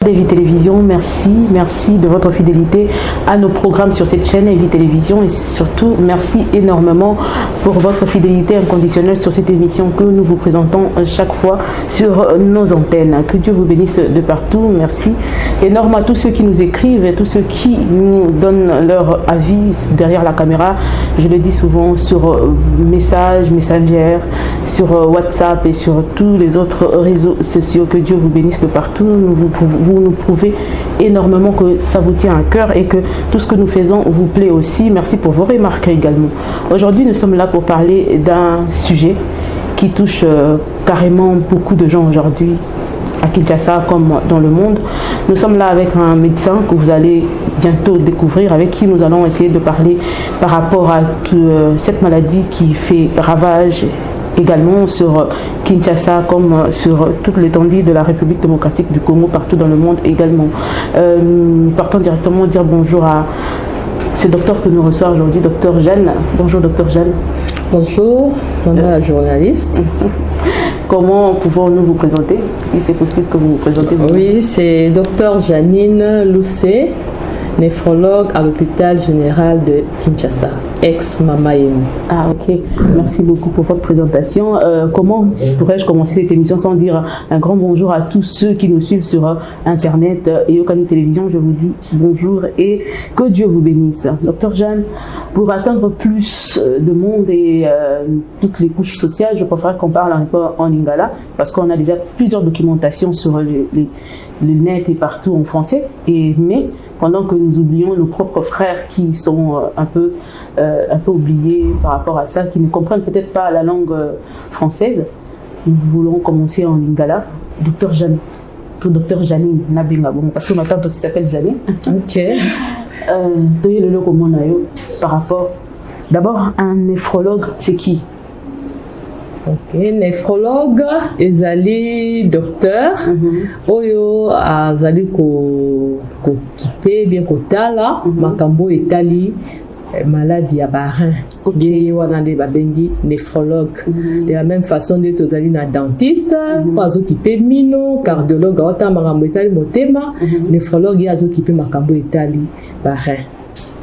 d'Evi Télévision, merci de votre fidélité à nos programmes sur cette chaîne Evi Télévision et surtout merci énormément pour votre fidélité inconditionnelle sur cette émission que nous vous présentons chaque fois sur nos antennes. Que Dieu vous bénisse de partout. Merci énormément à tous ceux qui nous écrivent et tous ceux qui nous donnent leur avis derrière la caméra. Je le dis souvent sur Messenger, sur WhatsApp et sur tous les autres réseaux sociaux. Que Dieu vous bénisse de partout. Vous nous prouvez énormément que ça vous tient à cœur et que tout ce que nous faisons vous plaît aussi. Merci pour vos remarques également. Aujourd'hui, nous sommes là pour parler d'un sujet qui touche carrément beaucoup de gens aujourd'hui, à Kinshasa comme dans le monde. Nous sommes là avec un médecin que vous allez bientôt découvrir, avec qui nous allons essayer de parler par rapport à cette maladie qui fait ravage également sur Kinshasa comme sur toute l'étendue de la République démocratique du Congo, partout dans le monde également. Partons directement dire bonjour à ce docteur que nous reçoit aujourd'hui, docteur Jeanne. Bonjour docteur Jeanne. Bonjour, madame la journaliste. Comment pouvons-nous vous présenter, si c'est possible que vous vous présentez? Oui, c'est docteur Janine Loussé, néphrologue à l'hôpital général de Kinshasa, ex-Mamaïm. Ah ok, merci beaucoup pour votre présentation. Comment pourrais-je commencer cette émission sans dire un grand bonjour à tous ceux qui nous suivent sur Internet et Okani Télévision? Je vous dis bonjour et que Dieu vous bénisse. Docteur Jeanne, pour atteindre plus de monde et toutes les couches sociales, je préfère qu'on parle un peu en lingala parce qu'on a déjà plusieurs documentations sur le net et partout en français. Mais pendant que nous oublions nos propres frères qui sont un peu oubliés par rapport à ça, qui ne comprennent peut-être pas la langue française, nous voulons commencer en lingala. Docteur Jeanne, docteur Janine Nabinga, parce que ma tante aussi s'appelle Janine. Ok. Par rapport, d'abord, un néphrologue, c'est qui? Ok, néphrologue, ezali docteur, oyo azali ko kipe bien kotala, makambo etali maladie à barin. Okay. Wana de babengi néphrologue. De la même façon de tozali na dentiste, azo kipe mino, cardiologue ota makambo etali motema, néphrologue azo kipe makambo etali barin.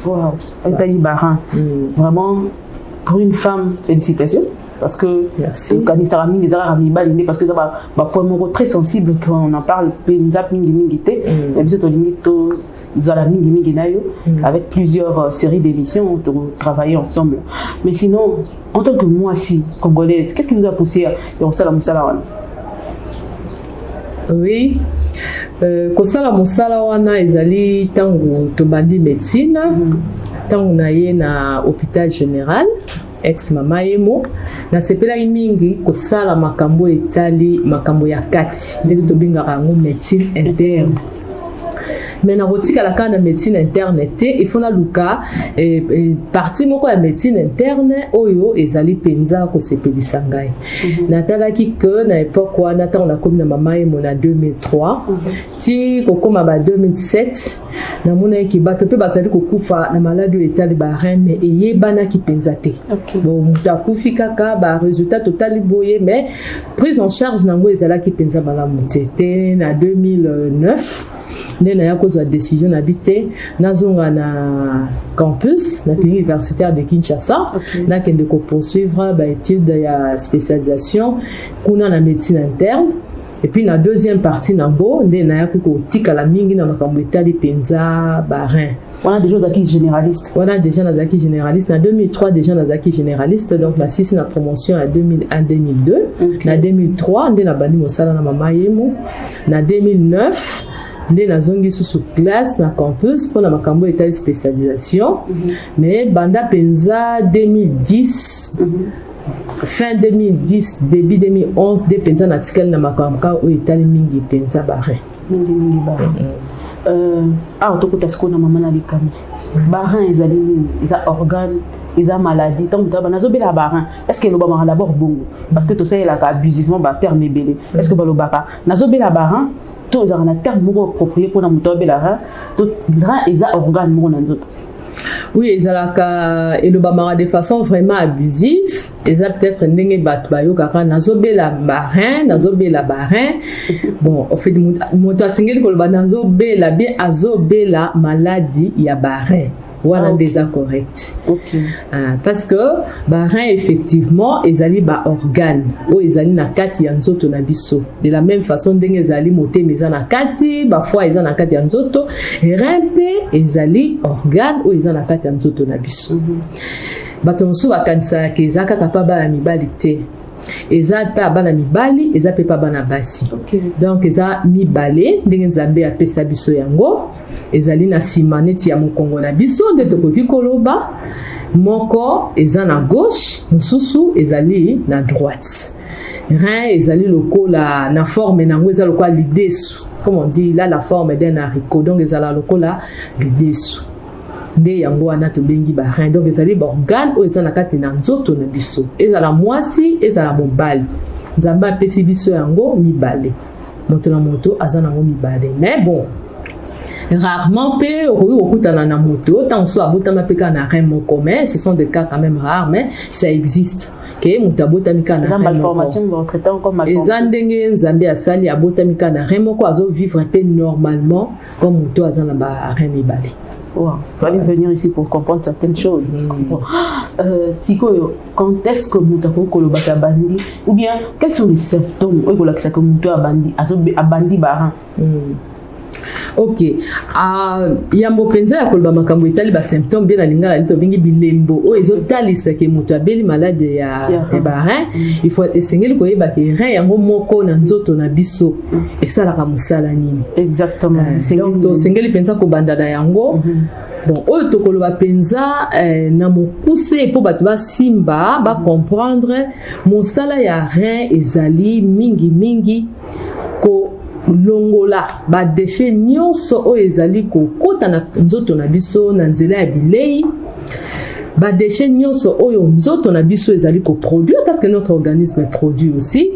Wow, etali barin. Vraiment pour une femme, félicitations. Parce que parce que ça va point très sensible quand on en parle avec plusieurs séries d'émissions pour travailler ensemble. Mais sinon, en tant que moi si congolaise, qu'est-ce qui nous a poussé à faire ça? Oui, kosala mosala wana ezali tango tobandi médecine, tango na ye na hôpital général ex-Mamaïm, na sepela mingi kosala makambo etali makambo ya kati ndenge tobingaka yango médecine interne. Mais na rotika la kana médecine interne il faut na luka partie moko ya médecine interne oyo ezali penza ko sepelisa ngai. Natalaki que na époque wana tant na komi na Mamaïm na 2003 ti kokoma ba 2007 na mona ki bato pe bazali kokufa na maladie etali barin mais eyebana ki penza te. Bon mutakufi kaka ba résultat total boye mais prise en charge nango ezala ki penza malamu te na 2009. Nena ya kozwa décision habité nazonga na campus na clinique universitaire de Kinshasa na kende ko poursuivre ba étude ya spécialisation kuna na médecine interne. Et puis la deuxième partie nango nena ya ko tika la mingi na makambo etali penza barin. On a déjà zaki généraliste. On a déjà zaki généraliste. En 2003 déjà zaki généraliste. Donc la 6 na promotion en 2001-2002. Na 2003 nde na bandi mosala na Mamaïm. Na 2009 nde nazongi sous classe na campus pour la makambo état de spécialisation. Mais banda penza 2010 fin 2010 début 2011 de penza na tikel na makambo o état mingi penza barin. Mingi barin. Autokuta sko na mama na likami. Barin ezali eza organe, eza maladie. Tant que nazo bela barin. Est-ce que le bama d'abord bongo? Parce que tout ça il a abusivement ba terme belé. Est-ce que ba lo baka nazo bela barin? Tout ça on a terme moko approprié pour na muto bela barin. Tout grand eza organe moko na nzoto. Oui, ezalaka et le bama de façon vraiment abusive. eza peut-être ndenge bato bayokaka nazobela barin bon au fait moto asengeli koloba nazobela bien azobela maladie ya barin wana déjà correct. Okay. Parce que barin effectivement ezali ba organe o ezali na kati ya nzoto na biso de la même façon ndenge ezali motema eza na kati ba foi eza na kati ya nzoto rein pe ezali organe o eza na kati ya nzoto na biso. Bato mosusu bakanisaka eza kaka pa bana mibali te eza pe bana mibali eza pe pa bana basi. Okay. Donc eza mibale ndenge Nzambe apesa biso yango ezali na sima neti ya mokongo na biso nde tokoki koloba moko eza na gauche mosusu ezali na droite. Rein ezali lokola na forme nango eza lokola lidesu comme on dit là la forme d'un haricot donc ezala lokola lidesu nde yango wana tobengi barin donc ezali baorgane oyo eza na kati na nzoto na biso ezala mwasi ezala mobali Nzambe apesi biso yango mibale moto na moto aza nango mibale mais bon rarement pe okoki kokutana na moto tant so abotama pe ka na rein moko mais ce sont des cas quand même rares mais ça existe ke moto abotami ka na rein moko eza ndenge Nzambe asali abotami ka na rein moko azo vivre pe normalement comme moto aza na ba rein mibale. Wow. Il fallait venir ici pour comprendre certaines choses. Quand est-ce que Moutako Kolobata bandi ou bien quels sont les symptômes où que Moutako bandi baran? Ok. Yambo penza ya koloba makambo etali ba symptômes bien alingala nito bingi bilembo o ezotalisa ke mutu abeli malade ya barin il faut esengeli koyeba ke rein yango moko na nzoto na biso esalaka musala nini exactement. Donc to sengeli penza ko banda na yango bon oyo tokoloba penza na mokuse po bato basimba ba comprendre mosala ya rein ezali mingi ko longola ba déchets nyonso o ezali kokota na nzoto na biso na nzela ya bilei ba déchets nyonso oyo nzoto na biso ezali ko produire parce que notre organisme produit aussi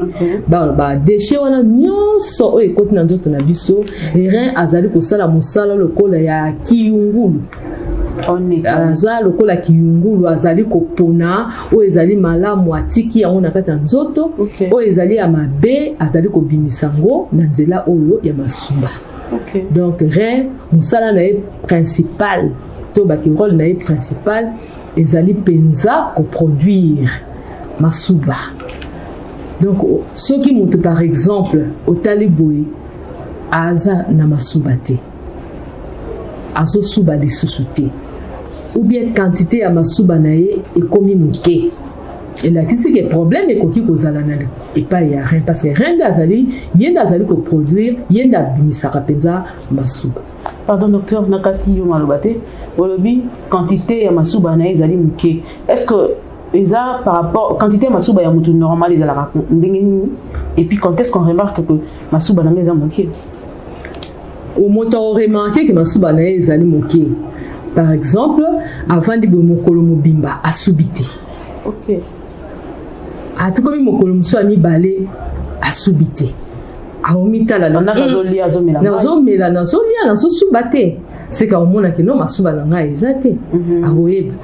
ba déchets wana nyonso o ekoti na nzoto na biso rein azali kosala mosala lokola ya kiyungulu aza lokola kiyungulu azali kopona o ezali malamu atiki yango na kati ya nzoto o ezali ya mabe azali kobimisa ngo na nzela oyo ya masuba. Donc rein mosala na ye principal to baki rôle na ye principal ezali penza ko produire masuba. Donc soki mutu par exemple otali boye aza na masuba te azo suba lisusu te ou bien quantité ya masuba na ye ekomi moke elakisi ke problème ekoki kozala na epai ya rein parce que rein azali yenda azali ko produire yenda bimisaka penza masuba. Pardon docteur nakati yo malobate olobi quantité ya masuba na ye ezali moke est-ce que eza par rapport quantité ya masuba ya mutu normal ezalaka ndenge nini et puis quand est-ce qu'on remarque que masuba na ye eza moke? Au moto remarqué que masuba na ye ezali moke. Par exemple, avant de mokolo mobimba asubite. OK. Atukomi mokolo muso ami balé asubite. Aomita la nazolia azomela. Nazolia subate. C'est quand on a que non masuba na ngai ezate. Aoyeba.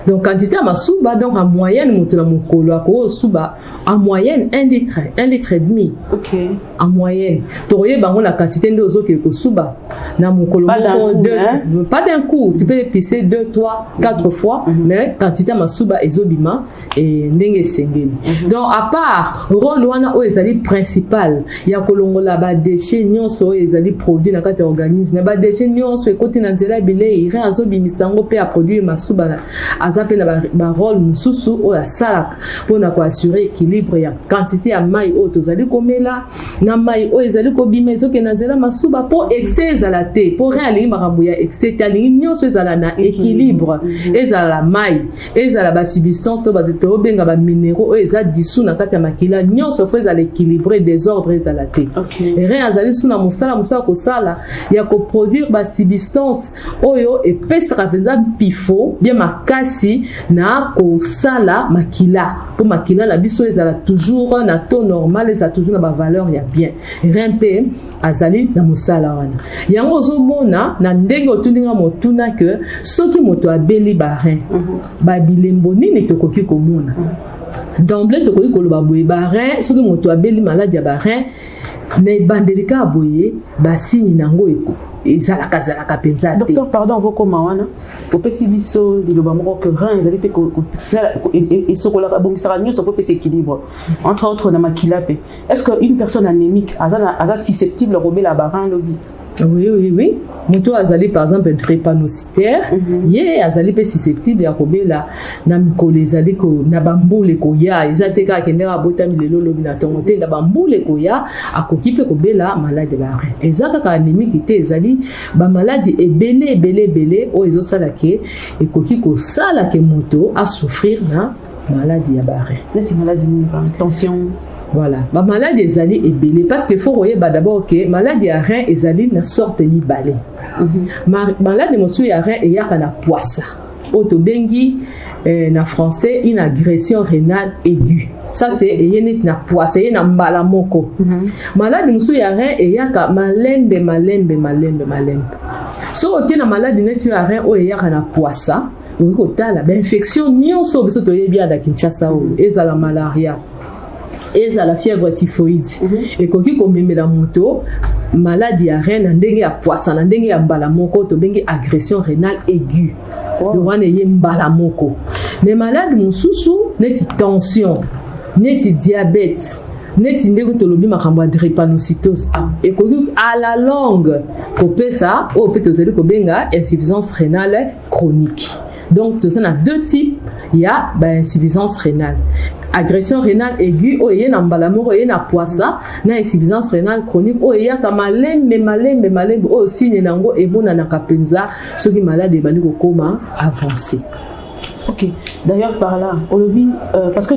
Donc quantité à masuba donc en moyenne mutuna mokolo ako suba en moyenne 1 litre et demi. OK. En moyenne. Toye bango la quantité de ozo ke suba na mokolo pas d'un coup, tu peux épicer 2 3 4 fois mais quantité à masuba ezobima et ndenge sengeli. Donc à part rôle wana o ezali principal ya kolongola ba déchets nyonso ezali produit na kati organisme ba déchets nyonso ekoti na nzela bilei rein azobimisango pe a produire masuba na azape na ba rôle mususu o ya salaka pona ko assurer équilibre ya quantité ya mai o tozali komela na mai o ezali ko bima ezoke na nzela masuba po excès ezala te po rein alingi makambo ya excès alingi nyonso ezala na équilibre ezala mai ezala ba substance to ba to benga ba minéraux o eza dissous na kati ya makila nyonso fo ezala équilibré désordre ezala te rein azali suna musala ko sala ya ko produire ba substance oyo epesaka penza pifo bien makasi na kosala makila po makila na biso ezala toujours na taux normal ezala toujours na ba valeur ya bien rein pe azali na mosala wana yango ozomona na ndenge otundinga motuna que soki moto abeli ba rein ba bilembo nini tokoki komona d'emblée tokoki koloba boye barin soki moto abeli maladi ya barin na ebandelika boye basini nango ezalaka penza te. Docteur, pardon, voko mawana opesi biso liloba moko que rein ezali pe esokolaka bongisaka nyonso po pesa équilibre entre autres na makila pe. Est-ce que une personne anémique aza susceptible robela barin lobi? Oui. Moto azali par exemple drépanocytaire, ye azali pe susceptible ya kobela na mikolo ezali ko na bambule ko ya ezate ka kendera botami lelo lobi na tongo te na bambule ko ya akoki pe kobela malade ba rein. Ezaka ka anémique te ezali ba maladi ebele o ezosala ke ekoki ko sala ke moto a souffrir na maladi ya ba rein. Neti maladi ni tension. Voilà, ba maladie ezali ebele parce que faut voyer d'abord que maladie à rein ezali na sorte ni balé. Maladie mosu ya rein eyaka na poissa. Auto bengi na français une agression rénale aiguë. Ça c'est eyeni na poissa, eyena mbala moko. Maladie mosu ya rein eyaka malembe. So oke na maladie netu ya rein o eyaka na poissa, o tala ba infection nyonso biso to yebi ada Kinshasa o ezala malaria. Eza la fièvre typhoïde et koki komemela moto maladie ya rein na ndenge ya poissa na ndenge ya mbala moko to bengi agression rénale aiguë wana ye mbala moko mais malade mosusu neti tension neti diabète neti ndenge tolobi makambo ya drépanocytose et koki à la longue kopesa o pe tozali kobenga insuffisance rénale chronique. Donc, tout ça, on a deux types. Il y a insuffisance rénale. Agression rénale aiguë, il y a un balamoro, il y a un poissa, il y a insuffisance rénale chronique, il y a un malembe, aussi, il y a un bon anakapenza, ceux qui sont malades, ils vont comment avancer. Ok. D'ailleurs, par là, on le vit, parce que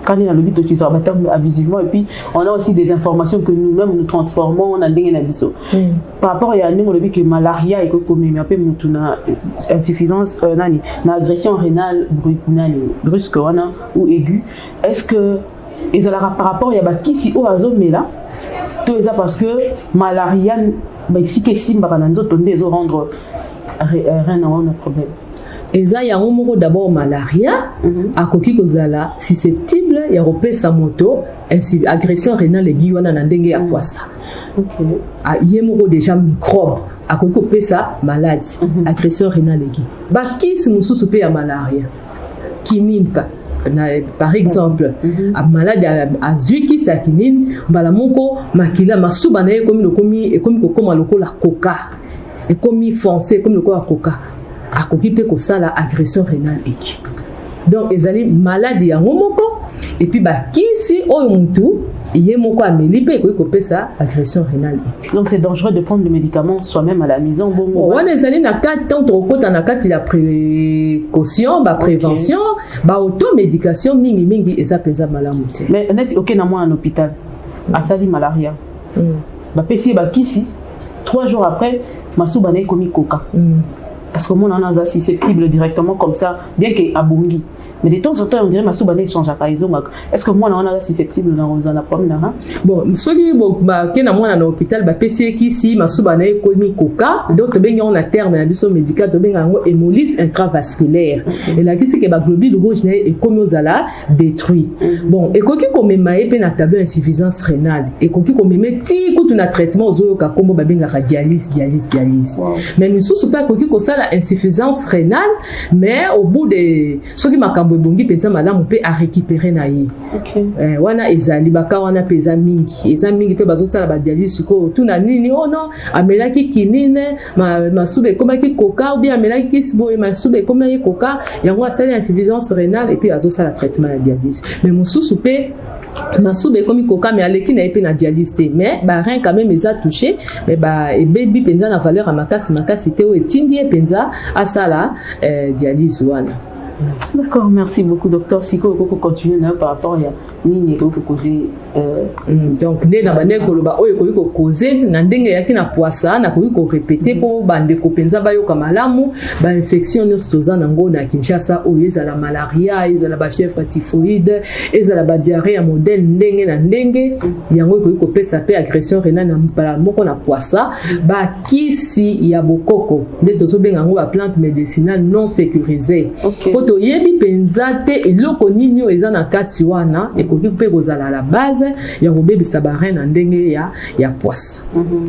quand il y a le but d'utilisateur abusivement, et puis on a aussi des informations que nous-mêmes nous transformons dans des nabiso. Par rapport à nous, on le vit que malaria et que comme il y a une insuffisance, une agression rénale brusque ou aiguë. Est-ce que par rapport à qui si au azome là, tout ça parce que malaria, si que si barananzo tonde ils rendre rien n'a problème. Eza ya moko d'abord malaria akoki kozala susceptible ya kopesa moto agression rénale aiguë wana na ndenge ya poissa. OK. Ye moko déjà microbe akoki kopesa maladie agression rénale aiguë. Ba kisi mususu pe ya malaria. Kinine par exemple malade azwi kisi ya kinine mbala moko makila masuba na ye komi kokoma lokola coca ekomi foncé comme lokola coca. Akoki pe kosala agression rénale aiguë. Donc ezali maladie ya moko et puis ba kisi oyo mutu ye moko ameli pe ko pesa agression rénale aiguë. Donc c'est dangereux de prendre le médicament soi-même à la maison. Bon on ezali na kati tant okota na kati la précaution ba prévention ba automédication mingi eza penza malamu te. Mais net OK na moi en hôpital asali malaria. Ba pesi ba kisi 3 jours après masuba na komi coca. Parce que mon on est susceptible directement comme ça, bien qu'il abongi. Mais de temps en temps, on dirait que ma change à Kaizo. Est-ce que moi on est susceptible dans la pomme? Bon, ceux qui sont à l'hôpital, PC qui si ma soubana est commis coca, donc on a terme la biso médicale, on hémolyse intravasculaire. Et là qui c'est que la globule rouge est comme aux ala détruit. Bon, et quoi qu'on me maille peine à tableau insuffisance rénale. Et quoi qu'on me met ti coup un traitement aux oyo kakombo babinga dialyse. Mais nous sous pas quoi qu'on ça la insuffisance rénale, mais au bout de ceux qui m'accabent bongi pensa madame peut à récupérer na ye. OK. Wana ezali baka wana pesa mingi pe bazo sala ba dialyse ko tuna nini oh non amelaki kinine masube koma ki coca ou bien amelaki kisbo masube koma ki coca yango asali insuffisance rénale et puis azo sala traitement de dialyse. Mais mususu pe masube komi coca mais aleki na epé na dialyse te mais ba rien quand même les a touché mais ba et baby penza na valeur à makasi te o etindi penza asala dialyse wana. D'accord, merci beaucoup docteur. Si vous continuez par rapport à nini ko causer donc dès na bande ko loba oyo ko causer na ndenge yaki na poissa na ko répéter pour bande ko penza ba yo kamalamu ba infection no stoza nango na Kinshasa oyo ezala malaria ezala ba fièvre typhoïde ezala ba diarrhée modèle ndenge na ndenge yango ko pesa pe agression rénale na mpala moko na poissa ba kisi ya bokoko nde tozo benga ngo ba plante médicinale non sécurisée. Okay. to yebi penzate eloko nini o eza na kati wana ekoki pe kozala la base ya kobebisa ba rein na ndenge ya poisse.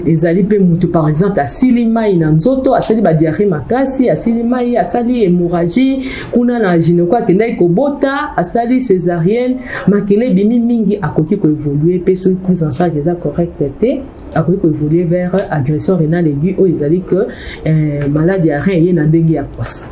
Ezali pe mutu par exemple asili mai na nzoto, asali ba diarrhée makasi, asili mai, asali hémorragie, kuna na gynéco akendai kobota, asali césarienne, makele bimi mingi akoki ko évoluer pe so prise en charge eza correcte akoki ko évoluer vers agression rénale aiguë o ezali que maladie ya rein ye na ndenge ya poisse.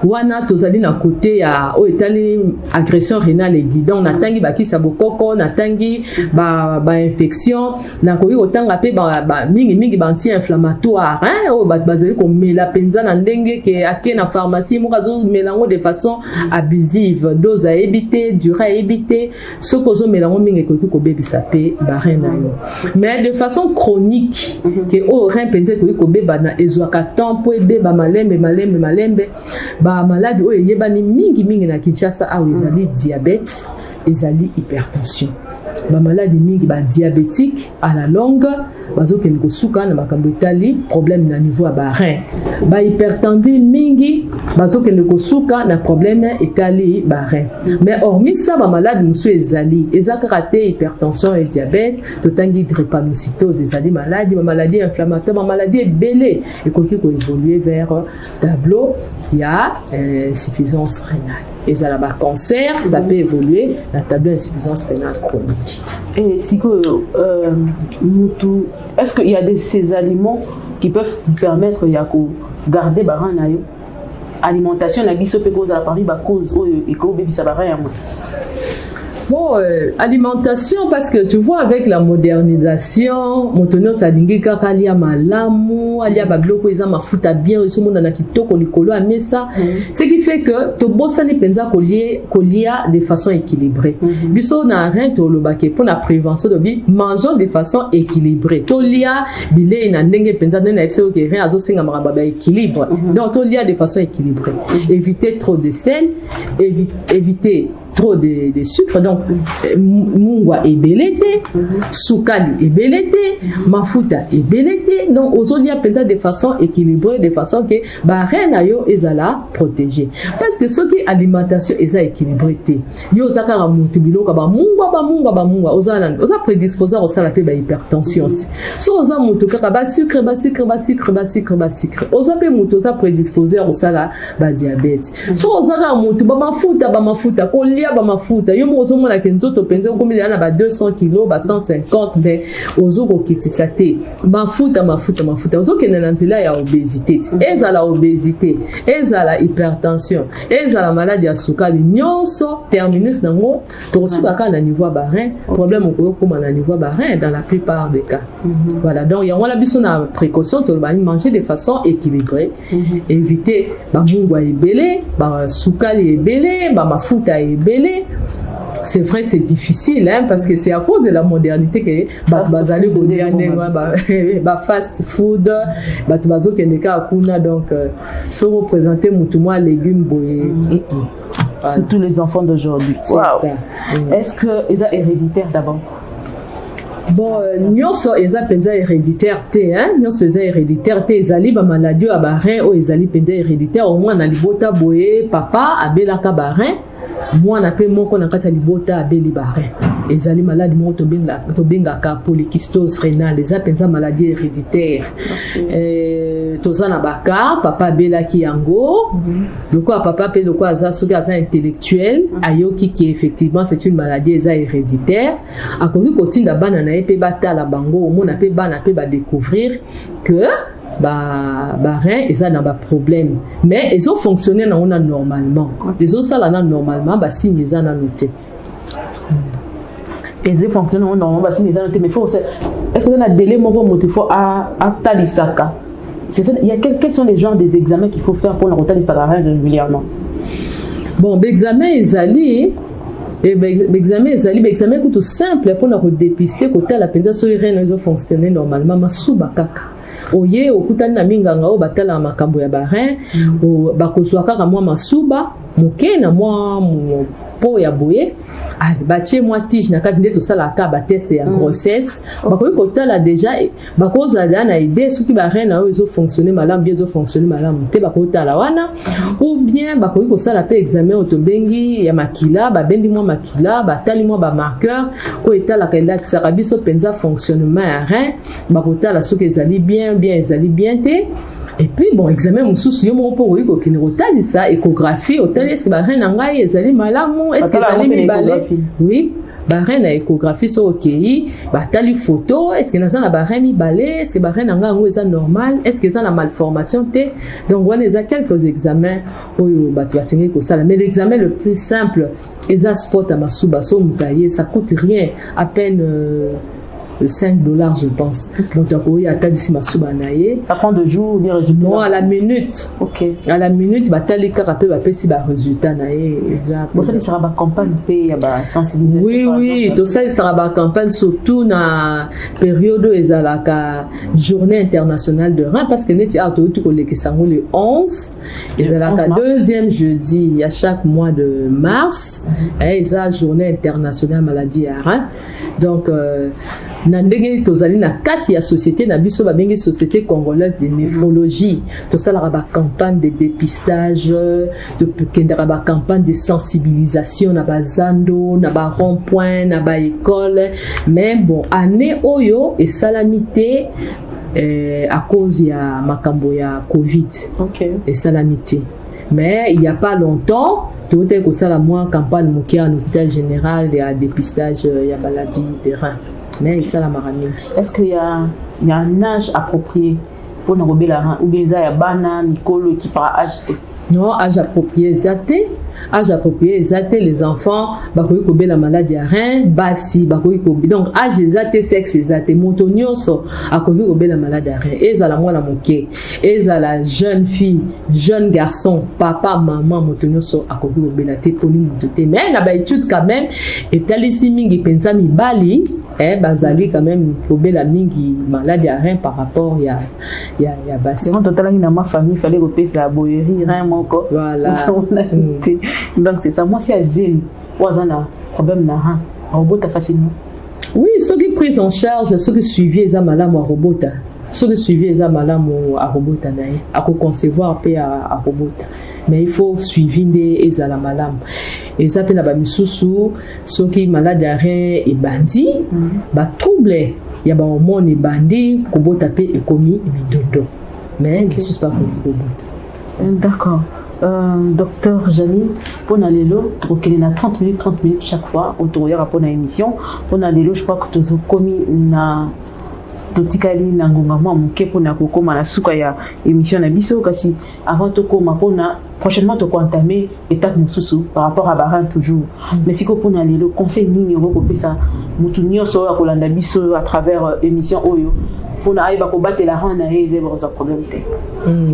Wana tozali na côté ya o etali agression rénale aiguë, donc natangi bakisa bokoko, natangi ba infection, na koyi otanga pe ba mingi ba anti-inflammatoire hein o bazali ko mela penza na ndenge ke ake na pharmacie mo kazo melango de façon abusive, dose à éviter, durée à éviter, ce kozo melango mingi koki ko bebisa pe ba rein na yo. Mais de façon chronique ke o rein penza koki ko beba na ezwaka temps po ebeba malembe ba malade o yebani mingi na Kinshasa a ezali diabète, ezali hypertension. Ba malade mingi ba diabétique à la longue bazo ke ngosuka na makambo etali problème na niveau ba rein. Ba hypertendu mingi bazo ke ngosuka na problème etali ba rein. Mais hormis ça ba malade musu ezali ezakaraté hypertension et diabète, totangi drépanocytose ezali maladie, ba maladie inflammatoire, ba maladie belé et koki ko évoluer vers tableau il y a insuffisance rénale. Et ça là cancer, ça peut évoluer dans tableau d'insuffisance rénale chronique. Et si est-ce qu'il y a ces aliments qui peuvent permettre de garder baran na yo alimentation na biso pe cause à parmi ba cause et ko bebi sa baran ya mo. Bon, alimentation, parce que tu vois, avec la modernisation, montono salingi kakalia malamu, alia babloko isa mafuta bien, iso mona na kitoko likolo amesa, ce qui fait que to bossa ne penza kolia de façon équilibrée. Biso na rien to lo bake pour la prévention de bi, mangeons de façon équilibrée. To lia bile na ndenge penza na epse ke rien azo singa maraba équilibre. Donc to lia de façon équilibrée. Éviter trop de sel, éviter trop de sucre, donc mungwa ebelete, sukali ebelete, mafuta ebelete, donc ozolia penta de façon équilibrée, de façon que ba rein na yo ezala protégé. Parce que ce qui alimentation eza équilibrée te. Yo zakara mutu biloko ba mungwa ozala prédisposé au sala pe ba hypertension. So oza mutu kaka ba sucre, oza pe mutu oza prédisposé au sala ba diabète. So ozaka mutu ba mafuta kolia ba mafuta yo mo ozo mona kenzoto penze ko komila na ba 200 kg ba 150 mais ozo ko kitisa te mafuta ozo kena na nzela ya obésité ezala obésité ezala hypertension ezala maladie ya sukali nyonso terminus nango to suka ka na niveau ba rein problème ko koma na niveau ba rein dans la plupart des cas. Voilà, donc il y a on la biso na précaution to ba manger de façon équilibrée, éviter ba mungwa ebele ba sukali ebele ba mafuta ebele. C'est vrai, c'est difficile hein, parce que c'est à cause de la modernité que bazali ba fast food bazo kendeka akuna, donc se représenter mutumwa légumes boye. C'est tous les enfants d'aujourd'hui. Wow. Ça. Est-ce que ils sont héréditaires d'abord? Bon, nyonso eza penza héréditaire te hein, nyonso eza héréditaire te, ezali ba maladie ya ba rein o ezali penza héréditaire, au moins na libota boye papa abelaka ba rein, mwana pe moko na kata libota abeli ba rein. Ezali maladie moko to bengaka polykystose rénale, eza penza maladie héréditaire. Toza na baka papa abelaki yango, loko papa pe loko aza soki aza intellectuel ayoki ki effectivement c'est une maladie eza héréditaire, akoki kotinda bana na pe batala bango omona pe bana pe ba découvrir que ba rein eza na ba problème, mais ils ont fonctionné na ona normalement, les autres sala na normalement ba signe eza na noté. Ils fonctionnent normalement ba signe eza noté, mais faut est-ce que na délai moko motifo a talisaka. C'est ça, il y a quels sont les genres des examens qu'il faut faire pour le retard des salariés régulièrement? Bon, l'examen ezali examen tout simple pour nous dépister côté la penza so rein ils ont fonctionné normalement masuba kaka. Oye okutani na minganga o batala makambo ya ba rein o bakozwa kaka mwa masuba moke na mwa po ya boye batie mwa tige na kati nde tosalaka bateste ya grossesse bakoki kotala déjà bakozala na idée soki bareine oyo ezofonctionne malamu bien ezofonctionne malamu te bakoki kotala wana ou bien bakoki kosala mpe examen oyo tobengi ya makila babendi mwa makila batali mwa bamarqueur oyo etalaka elakisaka biso mpenza fonctionnement ya rein bakotala soki ezali bien ezali bien te. Et puis bon examen mususu yo moko po ko kini kotalisa échographie otali est-ce que ba reine ngai ezali malamu est-ce que ezali mibale oui ba reine na échographie so okei ba tali photo est-ce que naza na ba reine mibale est-ce que ba reine ngai ngo eza normal est-ce que eza na malformation te donc on a quelques examens oyo batu basengi ko sala mais l'examen le plus simple eza sport à masuba so mutaye ça coûte rien à peine $5 je pense. Donc ça prend 2 jours ou bien résultat? Non, à la minute. OK. À la minute batali karape ba pesi ba résultat naé exact. Bon ça sera ba campagne pe ya ba sensibilisation. Oui, tout ça sera ba campagne surtout na période ezalaka journée internationale de rein parce que neti auto tout kolekisango le 11 ezalaka deuxième jeudi à chaque mois de mars et ça journée internationale maladie à rein. Donc na ndenge tozali na kati ya société na biso babengi société congolaise de néphrologie tosalaka ba campagne de dépistage tokendaka ba campagne de sensibilisation na bazando na ba rond-point na ba école mais bon année oyo esalamité à cause ya makambo ya Covid. OK. Esalamité mais il y a pas longtemps tout est que ça la moi campagne mokia à l'hôpital général de dépistage ya maladie des reins. Mais ça la maramiki. Est-ce qu'il y a un âge approprié pour nous rebeller la rein ou bien il y a bana Nicolo qui par âge? Non, âge approprié zaté. Âge approprié zaté les enfants bakoki kobe la maladie à rein basi bakoki kobe donc âge zaté sexe zaté motonioso akoki kobe la maladie à rein ezala mwana moke ezala jeune fille jeune garçon papa maman motonioso akoki kobe la te poni motote mais na ba étude quand même etalisi mingi pensa mibali bazali quand même kobe la mingi maladie à rein par rapport ya basi quand total na ma famille fallait repérer la boyerie rein moko voilà. Donc c'est ça moi si azine wazana problème na rein robota facilement. Oui, ceux qui prise en charge ceux qui suivi eza malamu a robota ceux qui suivi eza malamu a robota nae a concevoir pe a robota mais il faut suivi nde ezala malamu eza pe na ba misusu ceux qui malade à rein et bandi ba trouble ya ba hormone bandi kobota pe ekomi midondo mais misusu pas robota. D'accord. Docteur Jamy, pour aller là, il y a 30 minutes chaque fois, on te regarde pour l'émission. Pour aller là, je crois que tu as commis na totikali na ngongama muke pour na kokoma na suka ya émission na biso kasi avant to koma pona prochainement to entamer étape mususu par rapport à baran toujours. Mais si ko pona aller là, conseil nini on va pesa mutu nyoso ya kolanda biso à travers émission oyo. Pour arriver à combattre la reine et les problèmes.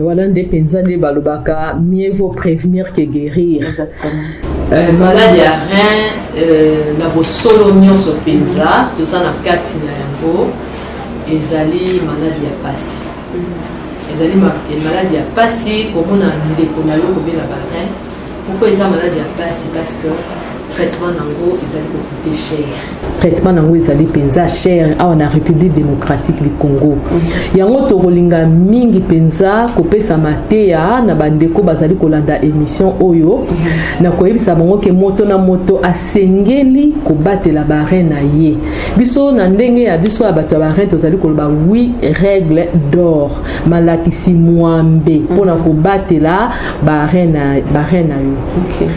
Voilà des pensa de balobaka, mieux vaut prévenir que guérir. Exactement. Maladie à rein, na bo solo nyonso pensa, tout ça na kati na yango, ezali maladie ya pasi. Ezali maladie ya pasi comme on a ndeko na yo kobela ba rein. Pourquoi eza maladie ya pasi parce que traitement nango ezali coûter cher. Traitement nango ezali penza cher a na République démocratique du Congo. Yango to rolinga mingi penza kopesa mateya na bandeko bazali kolanda émission oyo na koyebisa bango ke moto na moto asengeli kobatela ba rein na ye. Biso na ndenge ya biso abato ba rein tozali koloba 8 règles d'or malakisi mwambe pona kobatela ba rein na yo. OK.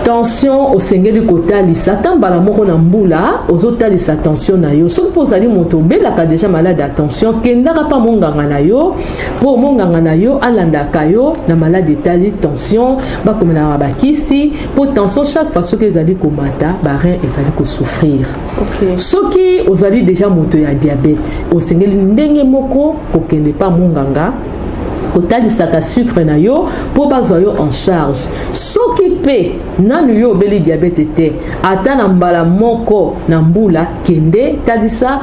Tension au sengeli kotali satan bala moko na mbula ozotali sa tension na yo so pozali moto belaka déjà malade à tension kendaka pa monganga na yo po monganga na yo alandaka yo na malade tali tension bakomena bakisi po tension chaque fois soki ezali komata ba rein ezali ko souffrir. OK. Soki ozali déjà moto ya diabète o sengeli ndenge moko kokende pa monganga kotalisaka sucre na yo po bazwa yo en charge soki pe nanu yo obeli diabete te ata na mbala moko na mbula kende talisa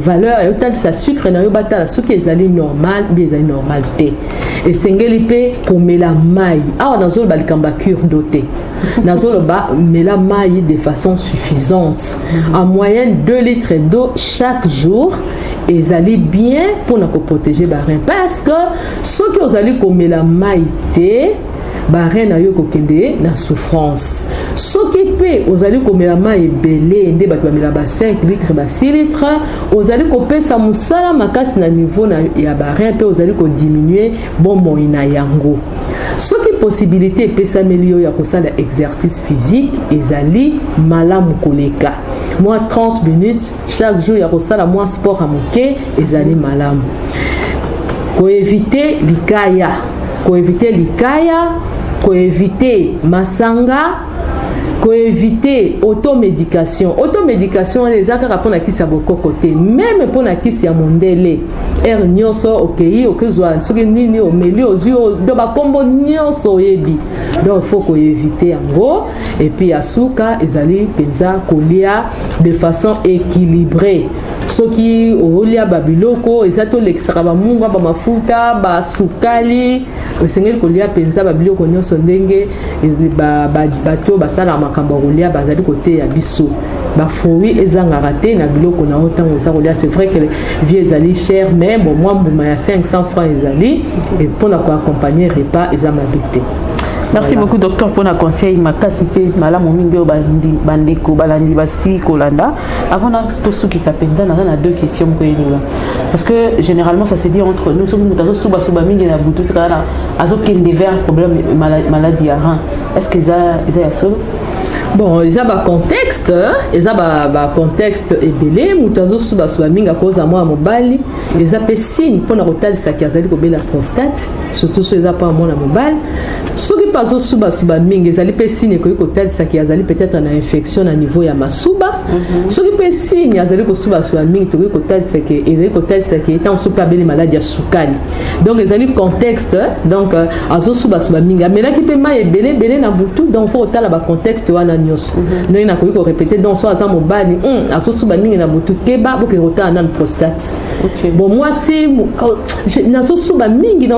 valeur yo talisa sucre na yo batala soki ezali normal bien ezali normal te esengeli pe komela mai awa nazoloba likamba cure doté nazoloba mela mai de façon suffisante en moyenne 2 litres d'eau chaque jour ezali bien pour na protéger ba rein parce que ceux qui ozali komela mai te ba rein na yo kokende na souffrance soki pe ozali komela mai ebele nde bato bamela ba 5 litres ba 6 litres ozali kopesa musala makasi na niveau na ya ba rein pe ozali ko diminuer bomoi na yango soki possibilité epesameli yo ya kosala exercice physique ezali malamu koleka moi 30 minutes chaque jour ya kosala moi sport à moke ezali malamu koeviter likaya koeviter masanga koeviter automédication eza kaka mpona kisi ya bokoko te même mpona kisi ya mondele ere nyonso okei okezwa soki nini omeli ozwi do bakombo nyonso oyebi donc il faut koeviter yango et puis ya suka ezali mpenza kolia de façon équilibrée soki olia babiloko eza tolekisaka bamunga bamafuta basukali osengeli kolia mpenza babiloko nyonso ndenge bato basala makambo kolia bazali kote ya biso bafruit ezangaka te na biloko na ntango eza kolia c'est vrai que vie ezali cher mais bon mwa mbuma ya 500 francs ezali et mpona koaccompagner repas eza mabe te. Merci beaucoup docteur pour la conseil makasi pe malamu mingi o bandeko balandi basi kolanda avant na tout qui s'appelle on a deux questions ko yelinga parce que généralement ça se dit entre nous soki mutazo suba mingi na butu c'est kana azo kende vers problème maladie à rein est-ce que ça ya solo bon eza ba contexte ebele mutazo suba mingi a cause moi mobali eza pe signe pona kotalisa ki azali kobela prostate surtout so eza pa mona mobali soki pazo suba mingi ezali pe signe ko kotalisa ki azali peut-être na infection na niveau ya masuba soki pe signe azali ko suba mingi to kotalisa ki ezali kotalisa ki tant supa beli maladie ya sukali donc ezali contexte donc azo suba mingi amela ki pe ma ebele na butu donc faut otala ba contexte wana nyonso ndenge na ko répéter donc so aza mobali azo suba mingi na butu keba boke rota na prostate bon moi si nazo suba mingi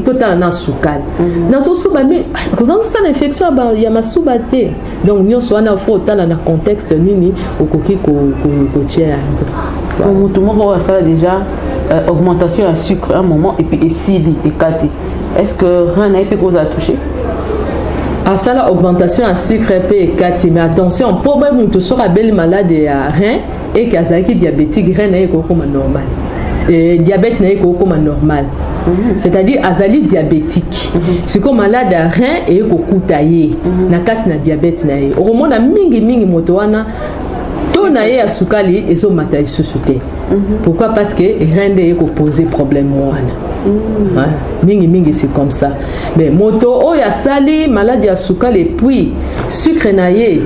totala na sukali nazo suba mingi kozanga sana infection ya masuba te donc nyonso wana faut otala na contexte nini okoki ko tia yango tout le monde va ça déjà augmentation à sucre à un moment et puis esili et kati est-ce que rien n'a été cause à toucher à ça la augmentation à sucre et kati mais attention problème tout sera belle malade à rein et kazaki diabétique rein na ko normal et diabète na ko normal c'est-à-dire azali diabétique c'est comme malade à rein et ko kutaye na kati na diabète na ye okomona mingi moto wana to na ye asukali ezo mata isusu te pourquoi parce que rein de ko poser problème wana mingi c'est comme ça mais moto o ya sali maladie ya sukali et puis sucre na ye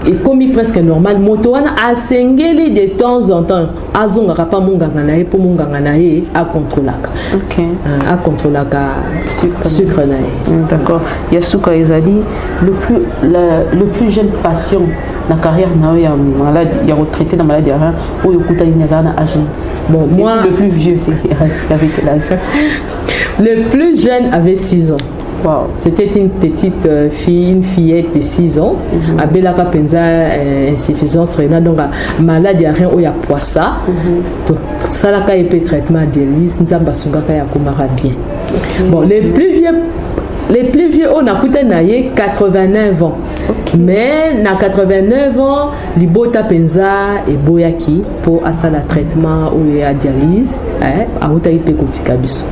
est commis presque normal moto wana asengeli de temps en temps azonga pa munganga na ye po munganga na ye a contrôlaka a contrôlaka sucre na ye d'accord ya suka ezali le plus jeune patient na carrière na ya maladie ya retraité na maladie ya ou yokuta inazana âgé bon moi le plus vieux c'est avec l'âge le plus jeune avait 6 ans. Wow. C'était une petite fille, une fillette de 6 ans. Abelaka penza insuffisance rénale donc maladie à rein ou ya poissa. Donc ça la ka épée traitement dialyse nzamba sungaka ya komara bien. Bon les plus vieux on a coûté naie 89 ans. Mais na 89 ans libota penza et boyaki pour asala traitement ou ya dialyse a uta ipé kotika biso.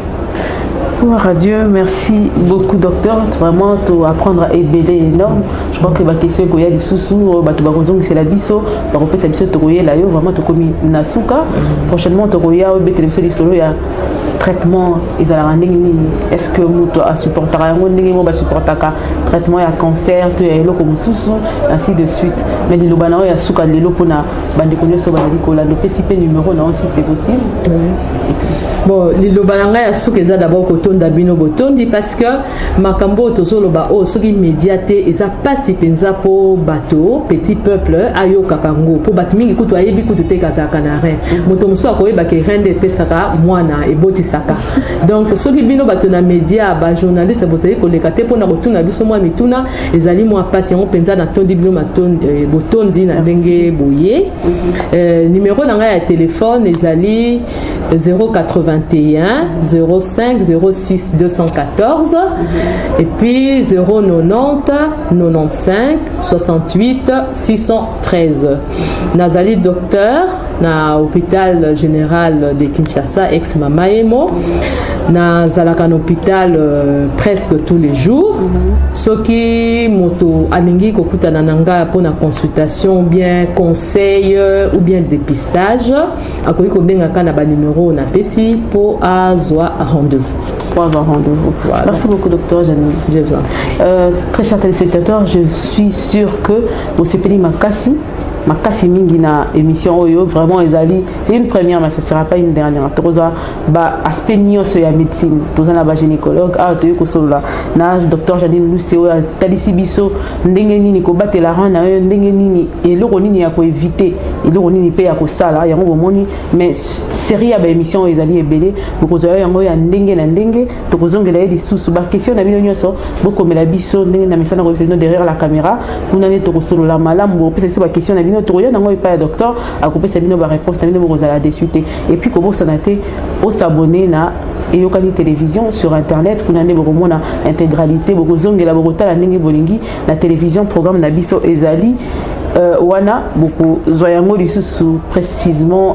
Radio, merci beaucoup docteur, vraiment tu apprendre à ébeler énorme. Je crois que ma question que y a des sous-sous, bah tu vas raison que c'est la biso, bah on peut s'habituer tu royer là yo vraiment tu commis nasuka. Prochainement tu royer au télévision du solo il y a traitement ils allaient rendre est-ce que tu as supporter un monde va supporter traitement ya cancer tu es là comme sous ainsi de suite mais le lobana ya suka le lopona bande connait so bandi ko la le PCP numéro non si c'est possible. Bon le lobana ya suka eza d'abord kotonda bino botondi parce que makambo tozoloba o soki médiaté eza pas si penza po bato petit peuple ayoka kango po batmingi kutu ayebi kutu te kazaka na rein moto muso akoyeba ke rende pesaka mwana eboti saka donc soki bino bato na média ba journaliste bozali koleka te mpona kotuna biso mwa mituna ezali mwa pasi yango mpenza natondi bino botondi na ndenge boye numéro na ngai ya telefone ezali 081 05 06 214 et puis 090 95 68 613. Nazali docteur na hôpital général de Kinshasa ex Mama Emo. Nazalaka na hôpital presque tous les jours. Soki moto alingi kokutana nanga pour na consultation ou bien conseil ou bien dépistage akoki kobenga kana ba numéro na pesi pour azwa rendez-vous. Pour avoir rendez-vous. Voilà. Merci beaucoup, docteur Janine. J'ai besoin. Très chers téléspectateurs, je suis sûr que vous s'appelez Makasi mingi na émission Oyo, vraiment c'est une première mais ce ne sera pas une dernière. Toza ba aspect nyonso ya médecine, toza na ba gynécologue, toyo ko solola na docteur Janine Luceo talisi biso ndenge nini ko batela ran na ndenge nini eloko nini ya ko éviter, eloko nini pe ya ko sala yango bomoni mais série ya ba émission ezali ebele bokozwa yango ya ndenge na ndenge tokozongela ye lisusu ba question na bino nyonso bokomela biso ndenge na mesana ko derrière la caméra kuna ne tokosolola malamu bo pesa biso ba question na bino tokoya nango epa ya docteur akopesa bino ba réponse na bino bokozala dessus te et puis kobosana te osabonner na eyokani télévision sur internet kuna nde bokomona intégralité bokozongela bokotala ndenge bolingi na télévision programme na biso ezali wana beaucoup zoyango lisusu précisément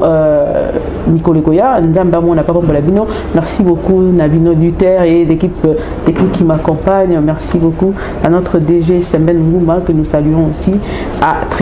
Nicolekoya Nzamba mona papa Bolabino. Merci beaucoup Nabino Luther et l'équipe technique qui m'accompagne. Merci beaucoup à notre DG Semben Ngouma que nous saluons aussi. À